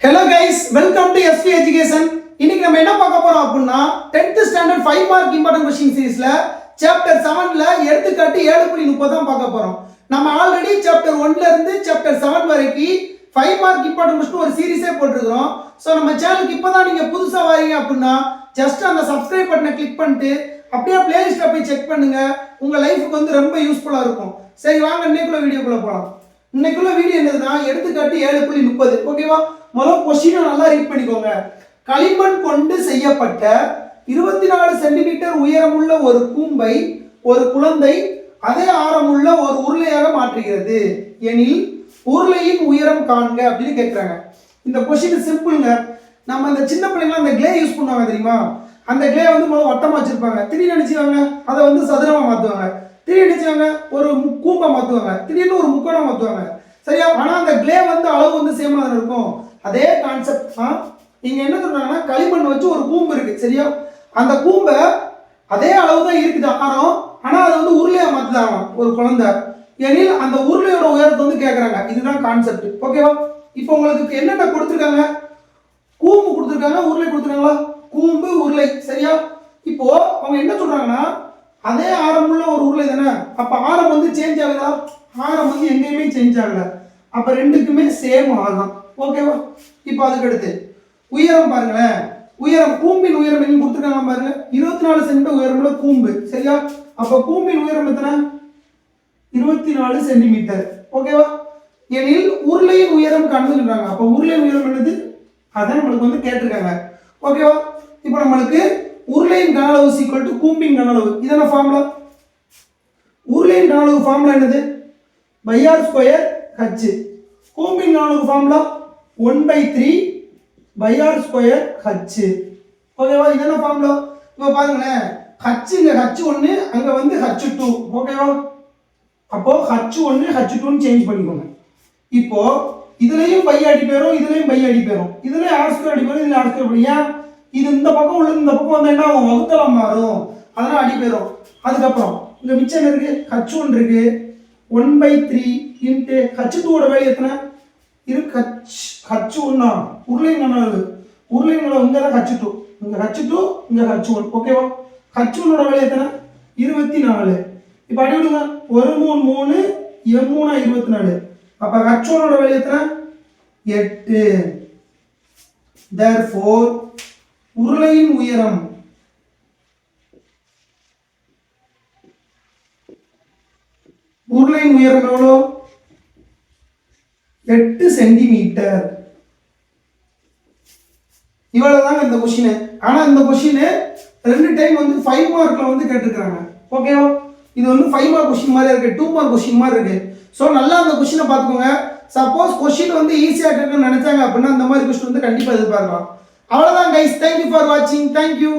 Hello guys, welcome to SV Education. இன்னைக்கு நம்ம என்ன பார்க்க போறோம் அப்படினா 10th standard 5 mark important question seriesல chapter 7ல எடுத்துக்காட்டு 7.30 தான் பார்க்க போறோம். நம்ம ஆல்ரெடி chapter 1ல இருந்து chapter 7 வரைக்கும் 5 mark important question ஒரு சீரிஸே போட்டுருக்கோம். சோ நம்ம சேனலுக்கு இப்போதான் நீங்க புதுசா வரீங்க அப்படினா just அந்த subscribe பட்டனை கிளிக் பண்ணிட்டு அப்படியே பிளேலிஸ்ட்ல போய் செக் பண்ணுங்க. உங்க லைஃப்க்கு வந்து ரொம்ப யூஸ்ஃபுல்லா இருக்கும். சரி வாங்க இன்னைக்குள்ள வீடியோக்குள்ள போலாம். இன்னைக்குள்ள வீடியோ என்னதுன்னா எடுத்துக்காட்டு 7.30 ஓகேவா. முதல் क्वेश्चन நல்லா ரீட் பண்ணிக்கோங்க. களிமண் கொண்டு செய்யப்பட்ட 24 சென்டிமீட்டர் உயரமுள்ள ஒரு கூம்பை ஒரு குழந்தை அதே ஆரமுள்ள ஒரு உருளையாக மாற்றுகிறது எனில் உருளையின் உயரம் காண்க அப்படின்னு கேக்குறாங்க. இந்த क्वेश्चन சிம்பிள்ங்க. நம்ம அந்த சின்ன பிள்ளைங்க அந்த க்ளே யூஸ் பண்ணுவாங்க தெரியுமா? அந்த க்ளே வந்து முதல்ல வட்டமா வச்சிருப்பாங்க. திடீர்னு நினைச்சுவாங்க அதை வந்து சதுரமா மாத்துவாங்க. திடீர்னு நினைச்சுவாங்க ஒரு கூம்பா மாத்துவாங்க. திடீர்னு ஒரு முக்கோணம் மாத்துவாங்க. சரியா? ஆனா அந்த க்ளே வந்து அளவு வந்து சேமா தான் இருக்கும். அதே கான்செப்ட் தான் இங்க என்ன சொல்றாங்கன்னா களிமண் வச்சு ஒரு கூம்பு இருக்கு. சரியா? அந்த கூம்பை அதே அளவு தான் இருக்குது ஆரம். ஆனா அது வந்து உருளையா மாத்துதாங்க ஒரு குழந்தை எனில் அந்த உருளையோட உயரத்தை வந்து கேக்குறாங்க. இதுதான் கான்செப்ட். ஓகேவா? இப்போ உங்களுக்கு என்னென்ன கொடுத்துருக்காங்க? கூம்பு கொடுத்துருக்காங்க, உருளை கொடுத்துருக்காங்களா? கூம்பு உருளை. சரியா? இப்போ அவங்க என்ன சொல்றாங்கன்னா அதே ஆரமுள்ள ஒரு உருளை தானே. அப்ப ஆரம் வந்து சேஞ்ச் ஆகுதா? ஆரம் வந்து எங்கேயுமே சேஞ்ச் ஆகல. அப்ப ரெண்டுக்குமே சேம் ஆரம். ஓகேவா? இப்போ அதுக்கு அடுத்து உயரம் பாருங்களேன். உயரம் கூம்பின் உயரம் என்ன கொடுத்துருக்காங்க பாருங்க. 24 சென்டிமீட்டர் உயரமுள்ள கூம்பு. சரியா? அப்ப கூம்பின் உயரம் எத்தனை? 24 சென்டிமீட்டர். ஓகேவா? எனில் உருளையின் உயரம் கண்டுபிடிக்கிறாங்க. அப்ப உருளையின் உயரம் என்னது? அதான் நம்மளுக்கு வந்து கேட்டிருக்காங்க. ஓகேவா? இப்போ நம்மளுக்கு உருளையின் கன அளவு ஈக்குவல் டு கூம்பின் கன அளவு. இதான ஃபார்முலா. உருளையின் கன அளவு ஃபார்முலா என்னது? r square h. கூம்பின் கன அளவு ஃபார்முலா 1/3 r ஸ்கொயர் h. ஓகேவா? இதான ஃபார்முலா. இப்போ பாருங்களேன் h இங்க h1 அங்க வந்து h2. ஓகேவா? அப்போ h1 h2 ன்னு சேஞ்ச் பண்ணிக்கோங்க. இப்போ இதுலயும் பை அடி பேரும் இதுலயும் பை அடி பேரும். இதுல r ஸ்கொயர் அடி பேரும் இதுல r ஸ்கொயர் அடி. ஏன்? இது இந்த பக்கம் உள்ள இந்த பக்கம் வந்தா என்ன ஆகும்? வகுத்தலா மாறும். அதனால அடி பேரும். அதுக்கப்புறம் இங்க மிச்சம் என்ன இருக்கு? h1 இருக்கு. 1/3 இன்டு h2 ஓட வேல்யூ எத்தனை இருக்கு? h1 உருளையின் கன அளவு. உருளையின் கன அளவு இங்க தான் h2. இங்க h2 இங்க h1. ஓகேவா? h1 ஓட வேல்யூ எத்தனை? 24. இப்போ அடி விடுங்க. 1 3 3 m3 24. அப்ப h1 ஓட வேல்யூ எத்தனை? 8. therefore உருளையின் உயரம் உருளையின் உயரம் எவ்வளோ? 8 சென்டிமீட்டர். இவ்வளவுதாங்க இந்த क्वेश्चन. ஆனா இந்த क्वेश्चन ரெண்டு டைம் வந்து 5 மார்க்ல வந்து கேட்டிருக்காங்க. ஓகேவா? இது வந்து 5 மார்க் क्वेश्चन மாதிரி இருக்கு, 2 மார்க் क्वेश्चन மாதிரி இருக்கு. சோ நல்லா அந்த क्वेश्चन பாத்துக்கோங்க. சப்போஸ் क्वेश्चन வந்து ஈஸியா இருக்குன்னு நினைச்சாங்க அப்படினா அந்த மாதிரி क्वेश्चन வந்து கண்டிப்பா எதிர்பார்க்கலாம். அவ்வளவுதான் guys. Thank you for watching. Thank you.